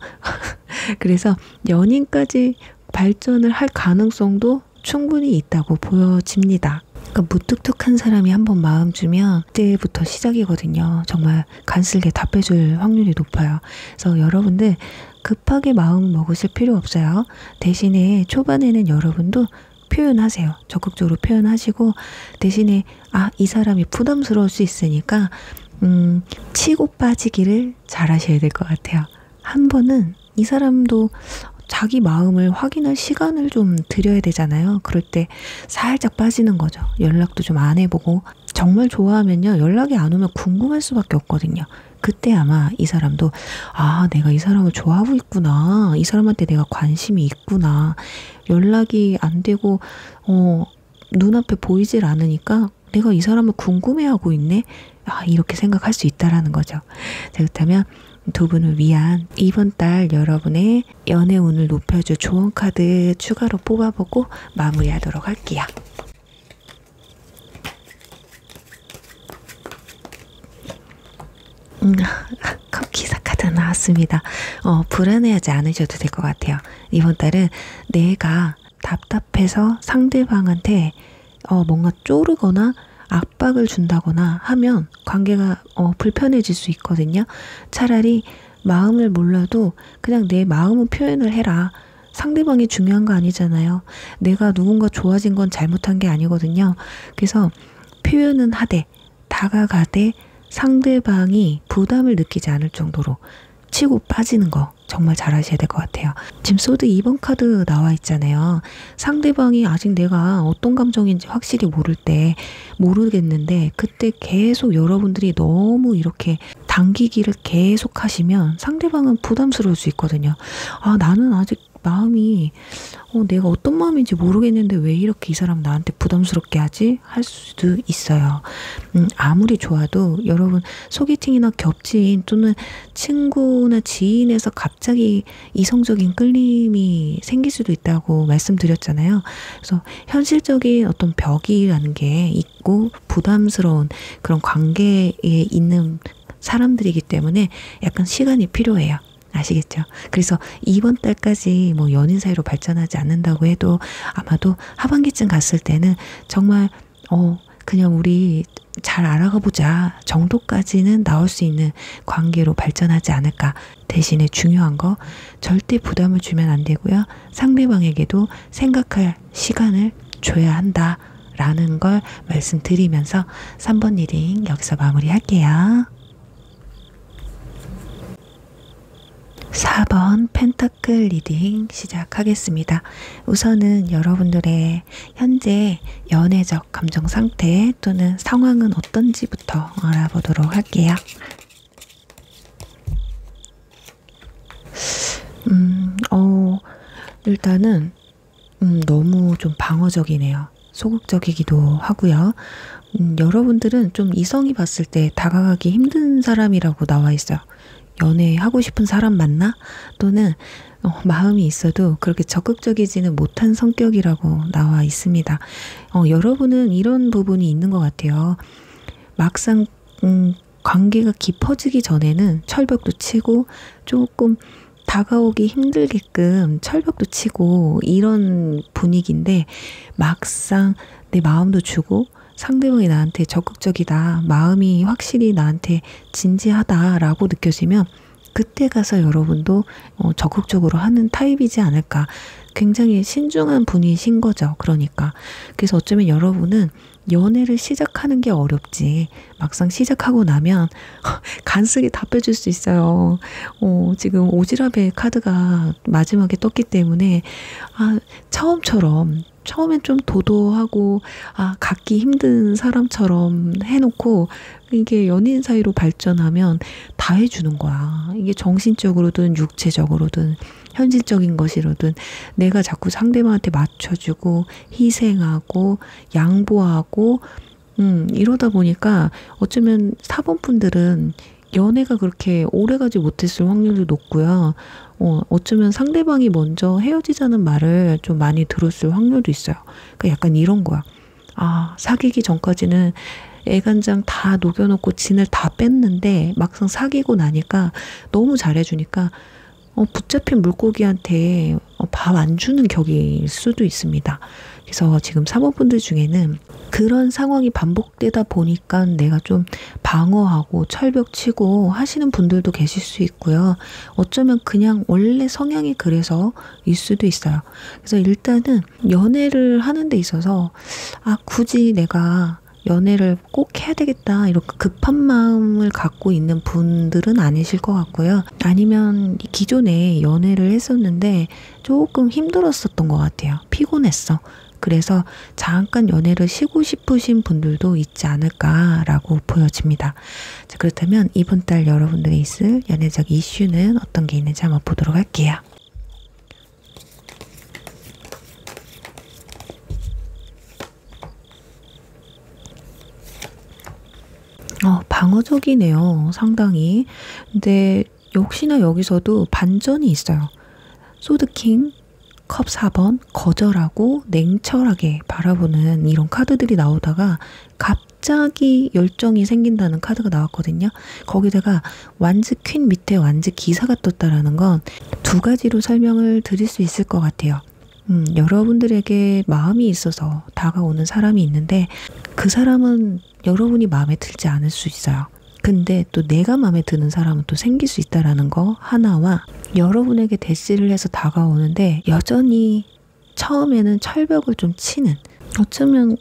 그래서 연인까지 발전을 할 가능성도 충분히 있다고 보여집니다. 그러니까 무뚝뚝한 사람이 한번 마음 주면 그때부터 시작이거든요. 정말 간슬게 다 빼줄 확률이 높아요. 그래서 여러분들 급하게 마음 먹으실 필요 없어요. 대신에 초반에는 여러분도 표현하세요. 적극적으로 표현하시고 대신에 이 사람이 부담스러울 수 있으니까 치고 빠지기를 잘 하셔야 될 것 같아요. 한 번은 이 사람도 자기 마음을 확인할 시간을 좀 드려야 되잖아요. 그럴 때 살짝 빠지는 거죠. 연락도 좀 안 해보고 정말 좋아하면요. 연락이 안 오면 궁금할 수밖에 없거든요. 그때 아마 이 사람도 내가 이 사람을 좋아하고 있구나. 이 사람한테 내가 관심이 있구나. 연락이 안 되고 눈앞에 보이질 않으니까 내가 이 사람을 궁금해하고 있네. 이렇게 생각할 수 있다라는 거죠. 자, 그렇다면 두 분을 위한 이번 달 여러분의 연애 운을 높여줄 조언 카드 추가로 뽑아보고 마무리하도록 할게요. 기사 카드 나왔습니다. 불안해하지 않으셔도 될 것 같아요. 이번 달은 내가 답답해서 상대방한테 뭔가 쪼르거나 압박을 준다거나 하면 관계가 불편해질 수 있거든요. 차라리 마음을 몰라도 그냥 내 마음을 표현을 해라. 상대방이 중요한 거 아니잖아요. 내가 누군가 좋아진 건 잘못한 게 아니거든요. 그래서 표현은 하되 다가가되 상대방이 부담을 느끼지 않을 정도로 치고 빠지는 거 정말 잘 하셔야 될 것 같아요. 지금 소드 2번 카드 나와 있잖아요. 상대방이 아직 내가 어떤 감정인지 확실히 모르겠는데 그때 계속 여러분들이 너무 이렇게 당기기를 계속 하시면 상대방은 부담스러울 수 있거든요. 나는 아직 마음이 내가 어떤 마음인지 모르겠는데 왜 이렇게 이 사람 나한테 부담스럽게 하지? 할 수도 있어요. 아무리 좋아도 여러분 소개팅이나 겹친 또는 친구나 지인에서 갑자기 이성적인 끌림이 생길 수도 있다고 말씀드렸잖아요. 그래서 현실적인 어떤 벽이라는 게 있고 부담스러운 그런 관계에 있는 사람들이기 때문에 약간 시간이 필요해요. 아시겠죠? 그래서 이번 달까지 연인 사이로 발전하지 않는다고 해도 아마도 하반기쯤 갔을 때는 정말 그냥 우리 잘 알아가 보자 정도까지는 나올 수 있는 관계로 발전하지 않을까. 대신에 중요한 거 절대 부담을 주면 안 되고요. 상대방에게도 생각할 시간을 줘야 한다 라는 걸 말씀드리면서 3번 리딩 여기서 마무리할게요. 4번 펜타클 리딩 시작하겠습니다. 우선은 여러분들의 현재 연애적 감정 상태 또는 상황은 어떤지부터 알아보도록 할게요. 일단은 너무 좀 방어적이네요. 소극적이기도 하고요. 여러분들은 좀 이성이 봤을 때 다가가기 힘든 사람이라고 나와 있어요. 연애하고 싶은 사람 맞나? 또는 마음이 있어도 그렇게 적극적이지는 못한 성격이라고 나와 있습니다. 여러분은 이런 부분이 있는 것 같아요. 막상 관계가 깊어지기 전에는 철벽도 치고 조금 다가오기 힘들게끔 철벽도 치고 이런 분위기인데 막상 내 마음도 주고 상대방이 나한테 적극적이다, 마음이 확실히 나한테 진지하다라고 느껴지면 그때 가서 여러분도 적극적으로 하는 타입이지 않을까. 굉장히 신중한 분이신 거죠. 그러니까. 그래서 어쩌면 여러분은 연애를 시작하는 게 어렵지 막상 시작하고 나면 간쓰게 다 빼줄 수 있어요. 지금 오지랖의 카드가 마지막에 떴기 때문에 처음엔 좀 도도하고 갖기 힘든 사람처럼 해놓고 이게 연인 사이로 발전하면 다 해주는 거야. 이게 정신적으로든 육체적으로든 현실적인 것이로든 내가 자꾸 상대방한테 맞춰주고 희생하고 양보하고 이러다 보니까 어쩌면 4번 분들은 연애가 그렇게 오래가지 못했을 확률도 높고요. 어쩌면 상대방이 먼저 헤어지자는 말을 좀 많이 들었을 확률도 있어요. 그러니까 약간 이런 거야. 사귀기 전까지는 애간장 다 녹여놓고 진을 다 뺐는데 막상 사귀고 나니까 너무 잘해주니까 붙잡힌 물고기한테 밥 안 주는 격일 수도 있습니다. 그래서 지금 사모분들 중에는 그런 상황이 반복되다 보니까 내가 좀 방어하고 철벽치고 하시는 분들도 계실 수 있고요. 어쩌면 그냥 원래 성향이 그래서일 수도 있어요. 그래서 일단은 연애를 하는 데 있어서 굳이 내가 연애를 꼭 해야 되겠다 이렇게 급한 마음을 갖고 있는 분들은 아니실 것 같고요. 아니면 기존에 연애를 했었는데 조금 힘들었었던 것 같아요. 피곤했어. 그래서 잠깐 연애를 쉬고 싶으신 분들도 있지 않을까라고 보여집니다. 자, 그렇다면 이번 달 여러분들이 있을 연애적 이슈는 어떤 게 있는지 한번 보도록 할게요. 방어적이네요. 상당히. 근데 역시나 여기서도 반전이 있어요. 소드킹, 컵 4번, 거절하고 냉철하게 바라보는 이런 카드들이 나오다가 갑자기 열정이 생긴다는 카드가 나왔거든요. 거기다가 완즈 퀸 밑에 완즈 기사가 떴다라는 건 두 가지로 설명을 드릴 수 있을 것 같아요. 여러분들에게 마음이 있어서 다가오는 사람이 있는데 그 사람은 여러분이 마음에 들지 않을 수 있어요. 근데 또 내가 마음에 드는 사람은 또 생길 수 있다라는 거 하나와 여러분에게 대시를 해서 다가오는데 여전히 처음에는 철벽을 좀 치는, 어쩌면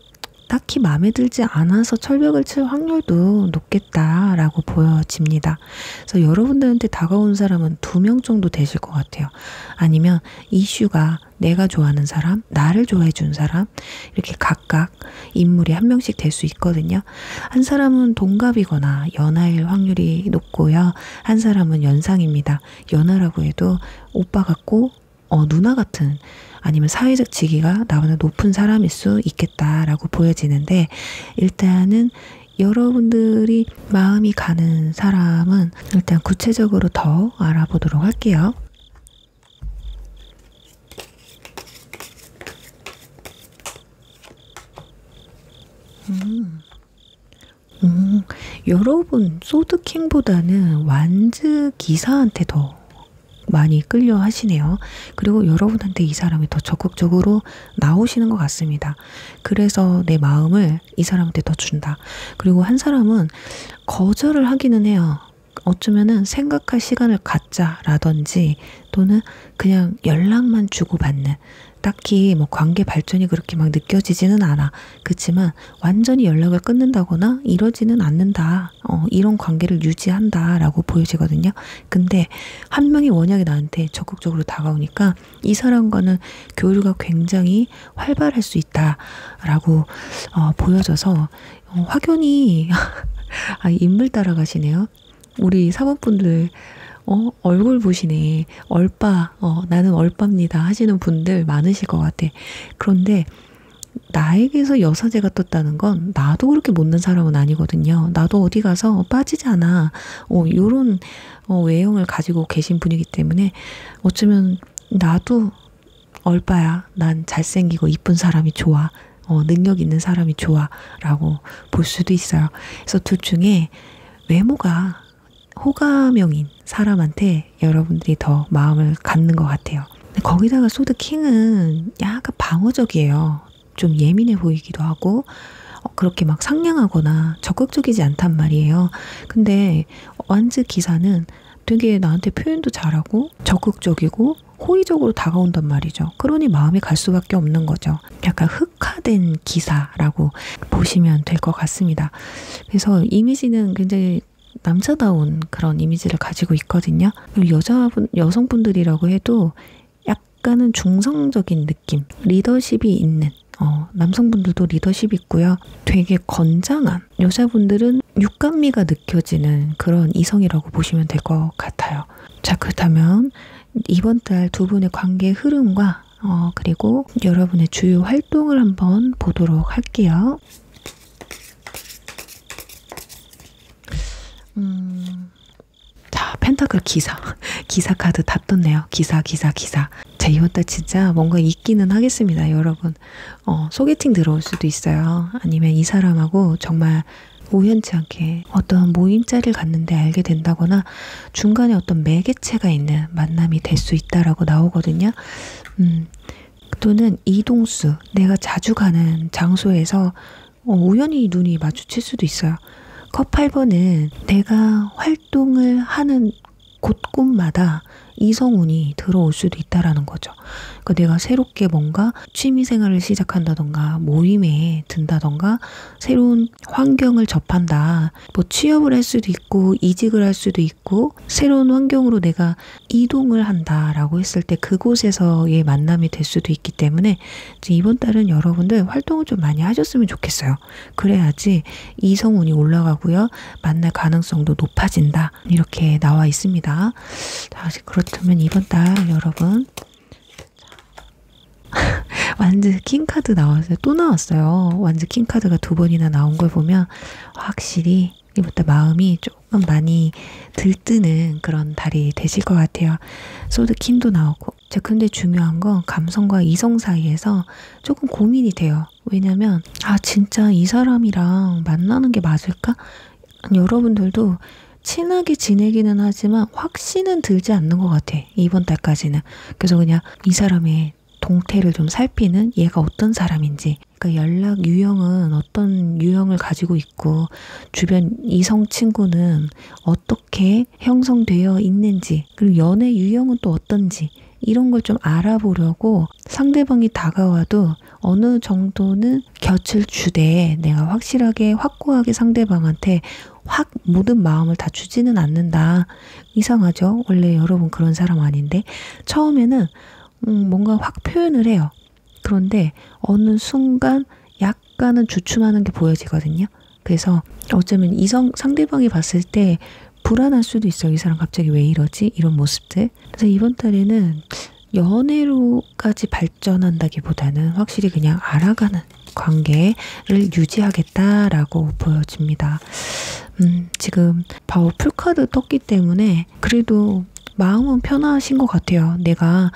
딱히 마음에 들지 않아서 철벽을 칠 확률도 높겠다라고 보여집니다. 그래서 여러분들한테 다가온 사람은 2명 정도 되실 것 같아요. 아니면 이슈가 내가 좋아하는 사람, 나를 좋아해 준 사람, 이렇게 각각 인물이 1명씩 될 수 있거든요. 한 사람은 동갑이거나 연하일 확률이 높고요. 한 사람은 연상입니다. 연하라고 해도 오빠 같고 누나 같은, 아니면 사회적 지위가 나보다 높은 사람일 수 있겠다라고 보여지는데, 일단은 여러분들이 마음이 가는 사람은 일단 구체적으로 더 알아보도록 할게요. 여러분 소드킹보다는 완즈 기사한테 더 많이 끌려 하시네요. 그리고 여러분한테 이 사람이 더 적극적으로 나오시는 것 같습니다. 그래서 내 마음을 이 사람한테 더 준다. 그리고 한 사람은 거절을 하기는 해요. 어쩌면은 생각할 시간을 갖자라든지 또는 그냥 연락만 주고받는, 딱히 뭐 관계 발전이 그렇게 막 느껴지지는 않아. 그렇지만 완전히 연락을 끊는다거나 이러지는 않는다. 이런 관계를 유지한다라고 보여지거든요. 근데 한 명이 원약이 나한테 적극적으로 다가오니까 이 사람과는 교류가 굉장히 활발할 수 있다라고 보여져서 확연히 인물 따라가시네요. 우리 사모분들 얼굴 보시네. 얼빠, 나는 얼빠입니다 하시는 분들 많으실 것 같아. 그런데 나에게서 여사제가 떴다는 건 나도 그렇게 못난 사람은 아니거든요. 나도 어디 가서 빠지지 않아. 요런 외형을 가지고 계신 분이기 때문에 어쩌면 나도 얼빠야. 난 잘생기고 이쁜 사람이 좋아. 능력 있는 사람이 좋아. 라고 볼 수도 있어요. 그래서 둘 중에 외모가 호감형인 사람한테 여러분들이 더 마음을 갖는 것 같아요. 거기다가 소드킹은 약간 방어적이에요. 좀 예민해 보이기도 하고 그렇게 막 상냥하거나 적극적이지 않단 말이에요. 근데 완즈 기사는 되게 나한테 표현도 잘하고 적극적이고 호의적으로 다가온단 말이죠. 그러니 마음이 갈 수밖에 없는 거죠. 약간 흑화된 기사라고 보시면 될 것 같습니다. 그래서 이미지는 굉장히 남자다운 그런 이미지를 가지고 있거든요. 여성분들이라고 해도 약간은 중성적인 느낌, 리더십이 있는, 남성분들도 리더십이 있고요. 되게 건장한, 여자분들은 육감미가 느껴지는 그런 이성이라고 보시면 될 것 같아요. 자, 그렇다면 이번 달 두 분의 관계의 흐름과 그리고 여러분의 주요 활동을 한번 보도록 할게요. 자, 펜타클 기사. 기사 카드 다 떴네요. 기사. 자, 이번 달 진짜 뭔가 있기는 하겠습니다, 여러분. 소개팅 들어올 수도 있어요. 아니면 이 사람하고 정말 우연치 않게 어떤 모임 자리를 갔는데 알게 된다거나 중간에 어떤 매개체가 있는 만남이 될 수 있다라고 나오거든요. 또는 이동수, 내가 자주 가는 장소에서 우연히 눈이 마주칠 수도 있어요. 컵 8번은 내가 활동을 하는 곳곳마다 이성운이 들어올 수도 있다라는 거죠. 그러니까 내가 새롭게 뭔가 취미생활을 시작한다던가 모임에 든다던가 새로운 환경을 접한다. 뭐 취업을 할 수도 있고 이직을 할 수도 있고 새로운 환경으로 내가 이동을 한다라고 했을 때 그곳에서의 만남이 될 수도 있기 때문에 이번 달은 여러분들 활동을 좀 많이 하셨으면 좋겠어요. 그래야지 이성운이 올라가고요. 만날 가능성도 높아진다. 이렇게 나와 있습니다. 자, 그렇다면 이번 달 여러분 완즈 킹카드 나왔어요. 또 나왔어요. 완즈 킹카드가 2번이나 나온 걸 보면 확실히 이번 달 마음이 조금 많이 들뜨는 그런 달이 되실 것 같아요. 소드킨도 나오고. 자, 근데 중요한 건 감성과 이성 사이에서 조금 고민이 돼요. 왜냐면 진짜 이 사람이랑 만나는 게 맞을까? 여러분들도 친하게 지내기는 하지만 확신은 들지 않는 것 같아. 이번 달까지는. 그래서 그냥 이 사람의 동태를 좀 살피는 얘가 어떤 사람인지, 그러니까 연락 유형은 어떤 유형을 가지고 있고 주변 이성 친구는 어떻게 형성되어 있는지, 그리고 연애 유형은 또 어떤지 이런 걸 좀 알아보려고 상대방이 다가와도 어느 정도는 곁을 주되 내가 확실하게 확고하게 상대방한테 확 모든 마음을 다 주지는 않는다. 이상하죠? 원래 여러분 그런 사람 아닌데 처음에는 뭔가 확 표현을 해요. 그런데 어느 순간 약간은 주춤하는 게 보여지거든요. 그래서 어쩌면 상대방이 봤을 때 불안할 수도 있어요. 이 사람 갑자기 왜 이러지? 이런 모습들. 그래서 이번 달에는 연애로까지 발전한다기보다는 확실히 그냥 알아가는 관계를 유지하겠다라고 보여집니다. 지금 바로 풀카드 떴기 때문에 그래도 마음은 편하신 것 같아요. 내가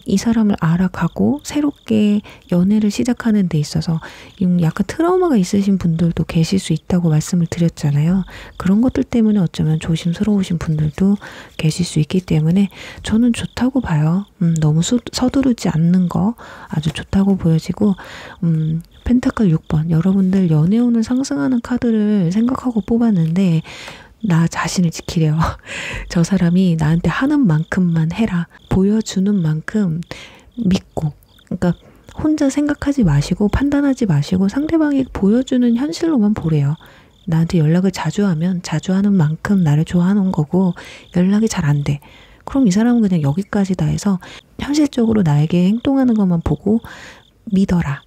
이 사람을 알아가고 새롭게 연애를 시작하는 데 있어서 약간 트라우마가 있으신 분들도 계실 수 있다고 말씀을 드렸잖아요. 그런 것들 때문에 어쩌면 조심스러우신 분들도 계실 수 있기 때문에 저는 좋다고 봐요. 너무 서두르지 않는 거 아주 좋다고 보여지고 펜타클 6번 여러분들 연애운을 상승하는 카드를 생각하고 뽑았는데 나 자신을 지키래요. 저 사람이 나한테 하는 만큼만 해라. 보여주는 만큼 믿고. 그러니까 혼자 생각하지 마시고 판단하지 마시고 상대방이 보여주는 현실로만 보래요. 나한테 연락을 자주 하면 자주 하는 만큼 나를 좋아하는 거고 연락이 잘 안 돼. 그럼 이 사람은 그냥 여기까지다 해서 현실적으로 나에게 행동하는 것만 보고 믿어라.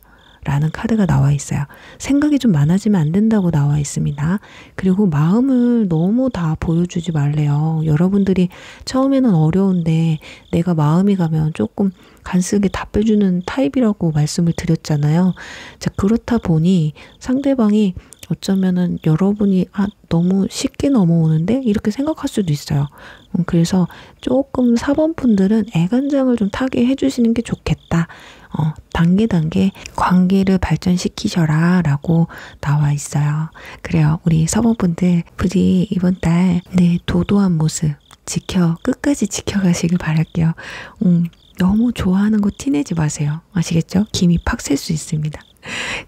라는 카드가 나와 있어요. 생각이 좀 많아지면 안 된다고 나와 있습니다. 그리고 마음을 너무 다 보여주지 말래요. 여러분들이 처음에는 어려운데 내가 마음이 가면 조금 간쓰게 답해주는 타입이라고 말씀을 드렸잖아요. 자, 그렇다 보니 상대방이 어쩌면은 여러분이 너무 쉽게 넘어오는데 이렇게 생각할 수도 있어요. 그래서 조금 4번 분들은 애간장을 좀 타게 해주시는 게 좋겠다. 단계 관계를 발전시키셔라 라고 나와 있어요. 그래요. 우리 4번 분들 부디 이번 달 내 도도한 모습 끝까지 지켜가시길 바랄게요. 너무 좋아하는 거 티내지 마세요. 아시겠죠? 김이 팍 셀 수 있습니다.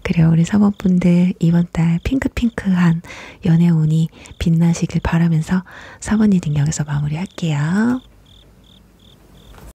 그래요. 우리 4번 분들 이번 달 핑크한 연애운이 빛나시길 바라면서 4번 리딩 여기서 마무리할게요.